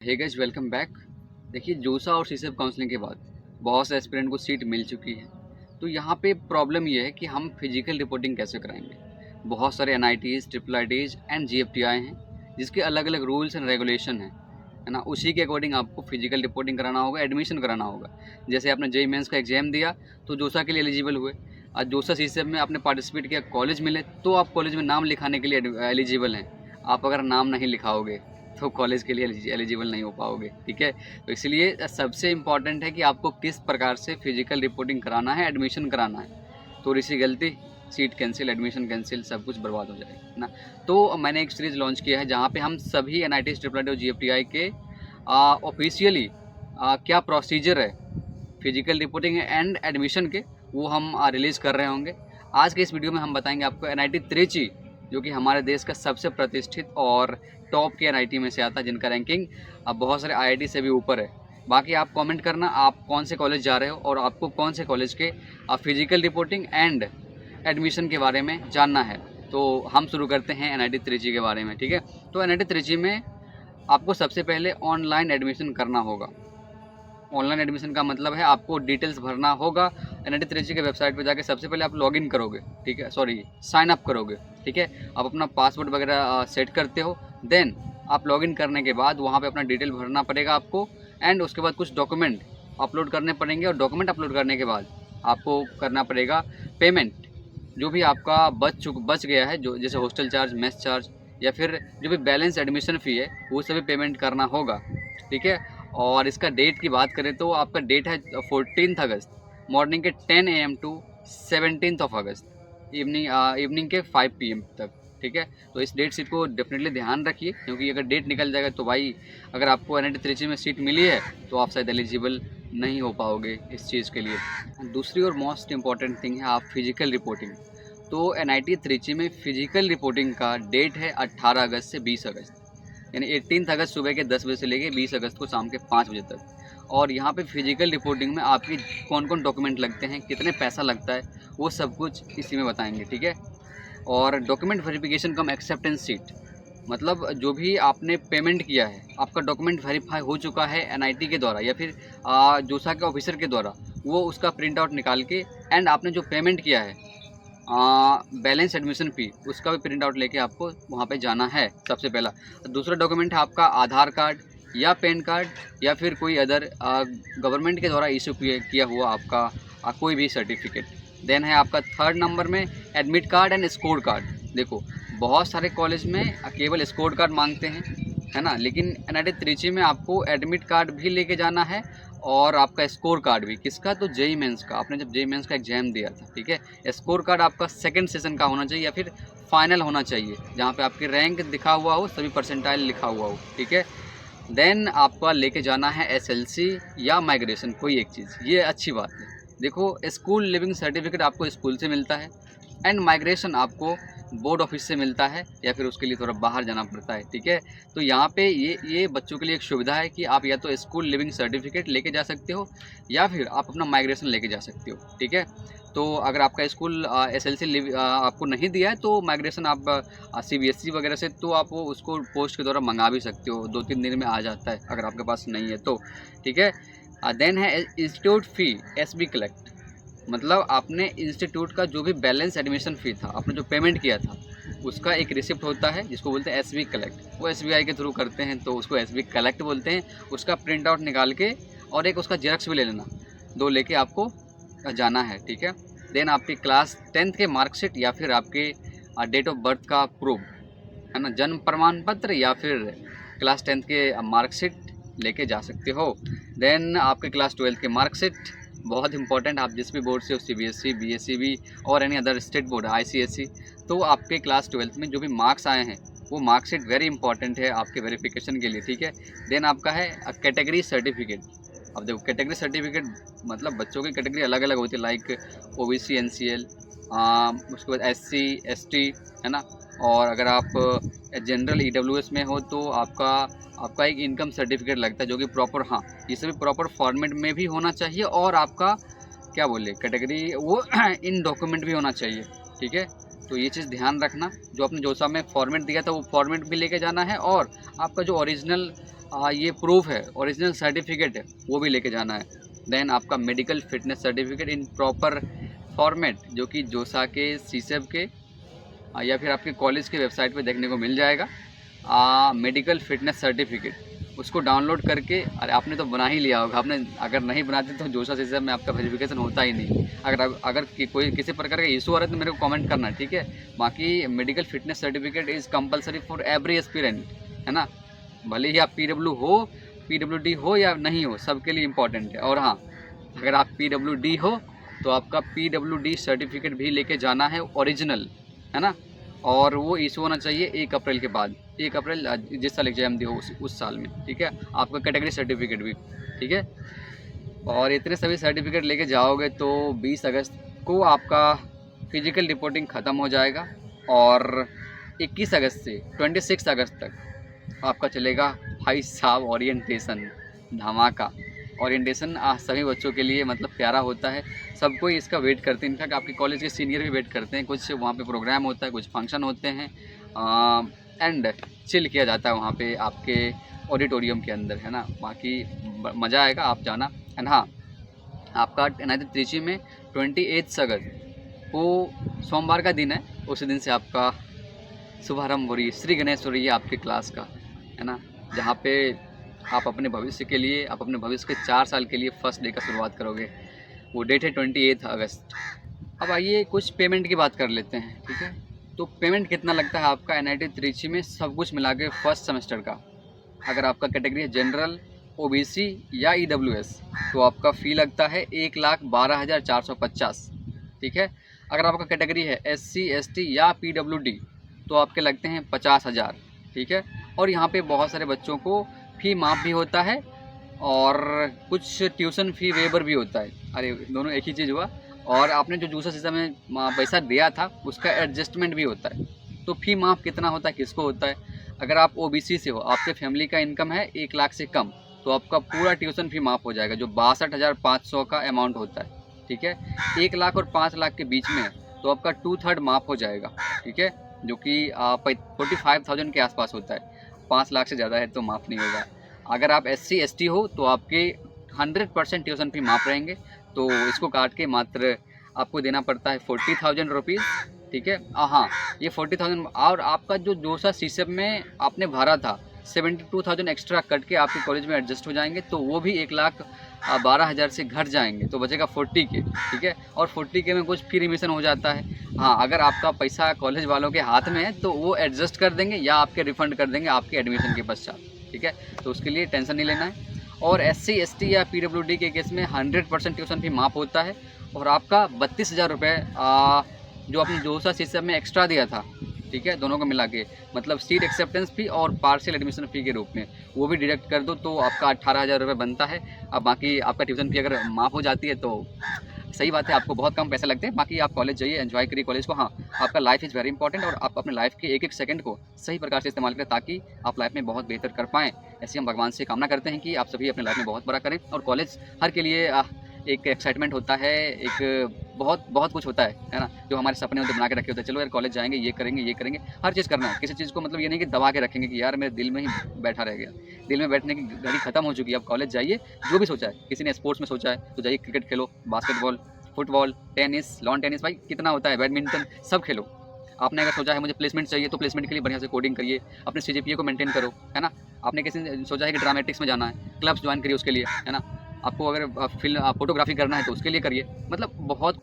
Hey guys, welcome back. देखिए, जोसा और सीसेप काउंसलिंग के बाद बहुत से एस्पिरेंट को सीट मिल चुकी है। तो यहाँ पे प्रॉब्लम ये है कि हम फिजिकल रिपोर्टिंग कैसे कराएंगे। बहुत सारे एनआईटीज़, ट्रिपल आईटीज़ एंड जीएफटीआई हैं जिसके अलग अलग रूल्स एंड रेगुलेशन हैं, है ना। उसी के अकॉर्डिंग आपको फिजिकल रिपोर्टिंग कराना होगा, एडमिशन कराना होगा। जैसे आपने जेईई मेंस का एग्जाम दिया तो जोसा के लिए एलिजिबल हुए। आज जोसा सीसेप में आपने पार्टिसिपेट किया, कॉलेज मिले तो आप कॉलेज में नाम लिखाने के लिए एलिजिबल हैं। आप अगर नाम नहीं लिखाओगे तो कॉलेज के लिए एलिजिबल नहीं हो पाओगे, ठीक है। तो इसलिए सबसे इम्पॉर्टेंट है कि आपको किस प्रकार से फिजिकल रिपोर्टिंग कराना है, एडमिशन कराना है। थोड़ी सी गलती, सीट कैंसिल, एडमिशन कैंसिल, सब कुछ बर्बाद हो जाएगा ना। तो मैंने एक सीरीज़ लॉन्च किया है जहाँ पे हम सभी एनआईटी, ट्रिपल आई और जीएफटीआई के ऑफिशियली क्या प्रोसीजर है फिजिकल रिपोर्टिंग एंड एडमिशन के, वो हम रिलीज़ कर रहे होंगे। आज के इस वीडियो में हम बताएंगे आपको एनआईटी त्रिची, जो कि हमारे देश का सबसे प्रतिष्ठित और टॉप के एनआईटी में से आता है, जिनका रैंकिंग अब बहुत सारे आईआईटी से भी ऊपर है। बाकी आप कमेंट करना आप कौन से कॉलेज जा रहे हो और आपको कौन से कॉलेज के फिजिकल रिपोर्टिंग एंड एडमिशन के बारे में जानना है। तो हम शुरू करते हैं एनआईटी त्रिची के बारे में, ठीक है। तो एनआईटी त्रिची में आपको सबसे पहले ऑनलाइन एडमिशन करना होगा। ऑनलाइन एडमिशन का मतलब है आपको डिटेल्स भरना होगा। एनआईटी त्रिची के वेबसाइट पर जाके सबसे पहले आप लॉगिन करोगे, ठीक है, सॉरी साइन अप करोगे, ठीक है। आप अपना पासवर्ड वगैरह सेट करते हो। देन आप लॉगिन करने के बाद वहाँ पे अपना डिटेल भरना पड़ेगा आपको, एंड उसके बाद कुछ डॉक्यूमेंट अपलोड करने पड़ेंगे। और डॉक्यूमेंट अपलोड करने के बाद आपको करना पड़ेगा पेमेंट। जो भी आपका बच गया है, जो जैसे हॉस्टल चार्ज, मेस चार्ज या फिर जो भी बैलेंस एडमिशन फ़ी है, वो सभी पेमेंट करना होगा, ठीक है। और इसका डेट की बात करें तो आपका डेट है 14 अगस्त मॉर्निंग के 10 AM टू 17 अगस्त इवनिंग के 5 PM तक, ठीक है। तो इस डेट शीट को डेफिनेटली ध्यान रखिए, क्योंकि अगर डेट निकल जाएगा तो भाई, अगर आपको एनआईटी त्रिची में सीट मिली है तो आप शायद एलिजिबल नहीं हो पाओगे इस चीज़ के लिए। दूसरी और मोस्ट इम्पॉर्टेंट थिंग है आप फिजिकल रिपोर्टिंग। तो एनआईटी त्रिची में फिजिकल रिपोर्टिंग का डेट है 18 अगस्त से 20 अगस्त, यानी 18 अगस्त सुबह के 10 बजे से लेके 20 अगस्त को शाम के 5 बजे तक। और यहाँ पे फिजिकल रिपोर्टिंग में आपकी कौन कौन डॉक्यूमेंट लगते हैं, कितने पैसा लगता है, वो सब कुछ इसी में बताएंगे, ठीक है। और डॉक्यूमेंट वेरिफिकेशन कम एक्सेप्टेंस सीट, मतलब जो भी आपने पेमेंट किया है, आपका डॉक्यूमेंट वेरीफाई हो चुका है एनआईटी के द्वारा या फिर जोसा के ऑफिसर के द्वारा, वो उसका प्रिंट आउट निकाल के, एंड आपने जो पेमेंट किया है बैलेंस एडमिशन फ़ी, उसका भी प्रिंट आउट लेके आपको वहाँ पे जाना है सबसे पहला। दूसरा डॉक्यूमेंट है आपका आधार कार्ड या पैन कार्ड या फिर कोई अदर गवर्नमेंट के द्वारा इशू किया हुआ आपका कोई भी सर्टिफिकेट। देन है आपका थर्ड नंबर में admit card and score card. देखो, बहुत सारे कॉलेज में केवल स्कोर कार्ड मांगते हैं, है ना, लेकिन एनआईटी त्रिची में आपको एडमिट कार्ड भी लेके जाना है और आपका स्कोर कार्ड भी। किसका? तो जेईई मेंस का, आपने जब जेईई मेंस का एग्जाम दिया था, ठीक है। स्कोर कार्ड आपका सेकंड सेशन का होना चाहिए या फिर फाइनल होना चाहिए, जहाँ पे आपकी रैंक दिखा हुआ हो, सभी परसेंटाइल लिखा हुआ हो, ठीक है। देन आपका लेके जाना है एसएलसी या माइग्रेशन, कोई एक चीज़, ये अच्छी बात है। देखो, स्कूल लिविंग सर्टिफिकेट आपको स्कूल से मिलता है एंड माइग्रेशन आपको बोर्ड ऑफिस से मिलता है या फिर उसके लिए थोड़ा बाहर जाना पड़ता है, ठीक है। तो यहाँ पे ये बच्चों के लिए एक सुविधा है कि आप या तो स्कूल लिविंग सर्टिफिकेट लेके जा सकते हो या फिर आप अपना माइग्रेशन लेके जा सकते हो, ठीक है। तो अगर आपका स्कूल एसएलसी आपको नहीं दिया है तो माइग्रेशन आप सीबीएसई वगैरह से, तो आप वो उसको पोस्ट के द्वारा मंगा भी सकते हो, 2-3 दिन में आ जाता है अगर आपके पास नहीं है तो, ठीक है। देन है इंस्टीट्यूट फ़ी एसबी कलेक्ट, मतलब आपने इंस्टीट्यूट का जो भी बैलेंस एडमिशन फ़ी था, आपने जो पेमेंट किया था, उसका एक रिसिप्ट होता है जिसको बोलते हैं एसबी कलेक्ट। वो एसबीआई के थ्रू करते हैं तो उसको एसबी कलेक्ट बोलते हैं। उसका प्रिंट आउट निकाल के और एक उसका जेरॉक्स भी ले लेना, 2 लेके आपको जाना है, ठीक है। देन आपकी क्लास 10th के मार्कशीट या फिर आपके डेट ऑफ बर्थ का प्रूफ, है ना, जन्म प्रमाण पत्र या फिर क्लास 10th के मार्कशीट लेके जा सकते हो। देन आपके क्लास 12th के मार्कशीट, बहुत इंपॉर्टेंट, आप जिस भी बोर्ड से हो, सीबीएसई, बीएसईबी और any other state board, ICSE, तो आपके क्लास 12th में जो भी मार्क्स आए हैं वो मार्कशीट वेरी इंपॉर्टेंट है आपके वेरिफिकेशन के लिए, ठीक है। देन आपका है कैटेगरी सर्टिफिकेट। अब देखो, कैटेगरी सर्टिफिकेट मतलब बच्चों की कैटेगरी अलग अलग होती है, लाइक ओबीसी, एनसीएल, उसके बाद एससी, एसटी, है ना। और अगर आप जनरल ईडब्ल्यूएस में हो तो आपका एक इनकम सर्टिफिकेट लगता है जो कि प्रॉपर, हाँ, ये सभी प्रॉपर फॉर्मेट में भी होना चाहिए और आपका क्या बोले कैटेगरी वो इन डॉक्यूमेंट भी होना चाहिए, ठीक है। तो ये चीज़ ध्यान रखना, जो आपने जोसा में फॉर्मेट दिया था वो फॉर्मेट भी लेके जाना है और आपका जो ओरिजिनल ये प्रूफ है, ओरिजिनल सर्टिफिकेट है, वो भी लेके जाना है। देन आपका medical fitness certificate in proper format, जो कि जोसा के, सीसेब के या फिर आपके कॉलेज के वेबसाइट पे देखने को मिल जाएगा। मेडिकल फिटनेस सर्टिफिकेट, उसको डाउनलोड करके, अरे आपने तो बना ही लिया होगा, आपने अगर नहीं बनाते तो जोसा सीसेब में आपका वेरिफिकेशन होता ही नहीं। अगर कोई किसी प्रकार का इशू आ रहा है तो मेरे को कमेंट करना, ठीक है। बाकी medical fitness certificate is compulsory for every aspirant, है ना, भले ही आप PWD हो या नहीं हो, सबके लिए इम्पॉर्टेंट है। और हाँ, अगर आप PWD हो तो आपका PWD सर्टिफिकेट भी लेके जाना है, ओरिजिनल, है ना। और वो इशू होना चाहिए 1 अप्रैल के बाद, 1 अप्रैल जिस साल एग्जाम दी हो उस साल में, ठीक है। आपका कैटेगरी सर्टिफिकेट भी, ठीक है। और इतने सभी सर्टिफिकेट लेके जाओगे तो 20 अगस्त को आपका फिजिकल रिपोर्टिंग ख़त्म हो जाएगा और 21 अगस्त से 26 अगस्त तक आपका चलेगा भाई साहब ओरिएंटेशन, धमाका। ओरिएंटेशन सभी बच्चों के लिए मतलब प्यारा होता है, सब कोई इसका वेट करते हैं। इनफैक्ट आपके कॉलेज के सीनियर भी वेट करते हैं। कुछ वहाँ पे प्रोग्राम होता है, कुछ फंक्शन होते हैं एंड चिल किया जाता है वहाँ पे आपके ऑडिटोरियम के अंदर, है ना। बाकी मज़ा आएगा, आप जाना। एंड हाँ, आपका NIT त्रिची में 28 अगस्त को सोमवार का दिन है, उसी दिन से आपका शुभारंभ हो रही है, श्री गणेश हो रही है आपकी क्लास का, है ना, जहाँ पे आप अपने भविष्य के लिए, आप अपने भविष्य के 4 साल के लिए फर्स्ट डे का शुरुआत करोगे। वो डेट है 28 अगस्त। अब आइए कुछ पेमेंट की बात कर लेते हैं, ठीक है। तो पेमेंट कितना लगता है आपका NIT त्रिची में, सब कुछ मिला के फर्स्ट सेमेस्टर का। अगर आपका कैटेगरी है जनरल, OBC या EWS तो आपका फ़ी लगता है 1,12,450, ठीक है। अगर आपका कैटेगरी है SC ST या PWD तो आपके लगते हैं 50,000, ठीक है। और यहाँ पे बहुत सारे बच्चों को फ़ी माफ़ भी होता है और कुछ ट्यूशन फ़ी वेवर भी होता है। अरे दोनों एक ही चीज़ हुआ। और आपने जो दूसरा सिस्टम में पैसा दिया था उसका एडजस्टमेंट भी होता है। तो फ़ी माफ़ कितना होता है, किसको होता है? अगर आप OBC से हो, आपके फैमिली का इनकम है 1 लाख से कम, तो आपका पूरा ट्यूशन फ़ी माफ़ हो जाएगा, जो 62,500 का अमाउंट होता है, ठीक है। 1 लाख और 5 लाख के बीच में है तो आपका 2/3 माफ़ हो जाएगा, ठीक है, जो कि 45,000 के आसपास होता है। 5 लाख से ज़्यादा है तो माफ़ नहीं होगा। अगर आप SC ST हो तो आपके 100% ट्यूशन फ़ी माफ़ रहेंगे, तो इसको काट के मात्र आपको देना पड़ता है 40,000 रुपीज़, ठीक है। हाँ, ये 40,000 और आपका जो जोसा सीसेब में आपने भरा था 72,000 एक्स्ट्रा कट के आपके कॉलेज में एडजस्ट हो जाएंगे, तो वो भी 1,12,000 से घट जाएंगे, तो बचेगा 40K, ठीक है। और 40K में कुछ फ्री रिमिशन हो जाता है। हाँ, अगर आपका पैसा कॉलेज वालों के हाथ में है तो वो एडजस्ट कर देंगे या आपके रिफ़ंड कर देंगे आपके एडमिशन के पश्चात, ठीक है। तो उसके लिए टेंशन नहीं लेना है। और SC ST या PWD के केस में 100% ट्यूशन फ़ी माफ़ होता है और आपका 32,000 रुपये जो आपने जोसा सीसेब में एक्स्ट्रा दिया था, ठीक है, दोनों को मिला के, मतलब सीट एक्सेप्टेंस फ़ी और पार्शियल एडमिशन फ़ी के रूप में, वो भी डिडक्ट कर दो तो आपका 18,000 रुपये बनता है। अब बाकी आपका ट्यूशन फ़ी अगर माफ़ हो जाती है तो सही बात है, आपको बहुत कम पैसे लगते हैं। बाकी आप कॉलेज जाइए, एंजॉय करिए कॉलेज को। हाँ, आपका लाइफ इज़ वेरी इंपॉर्टेंट और आप अपने लाइफ के एक एक सेकंड को सही प्रकार से इस्तेमाल करें ताकि आप लाइफ में बहुत बेहतर कर पाएँ। ऐसे हम भगवान से कामना करते हैं कि आप सभी अपने लाइफ में बहुत बड़ा करें। और कॉलेज हर के लिए एक एक्साइटमेंट होता है, एक बहुत कुछ होता है ना, जो हमारे सपने होते बना के रखे होते हैं। चलो यार कॉलेज जाएंगे, ये करेंगे, हर चीज़ करना है। किसी चीज़ को मतलब ये नहीं कि दबा के रखेंगे कि यार मेरे दिल में ही बैठा रह गया। दिल में बैठने की घड़ी खत्म हो चुकी है। अब कॉलेज जाइए, जो भी सोचा है, किसी ने स्पोर्ट्स में सोचा है तो जाइए क्रिकेट खेलो, basketball, football, tennis, lawn tennis, भाई कितना होता है, बैडमिंटन, सब खेलो। आपने अगर सोचा है मुझे प्लेसमेंट चाहिए तो प्लेसमेंट के लिए बढ़िया से कोडिंग करिए, अपने CGPA को मेंटेन करो, है ना। आपने किसी ने सोचा है कि ड्रामेटिक्स में जाना है, क्लब्स ज्वाइन करिए उसके लिए, है ना। आपको अगर फिल्म फोटोग्राफी करना है तो उसके लिए करिए। मतलब बहुत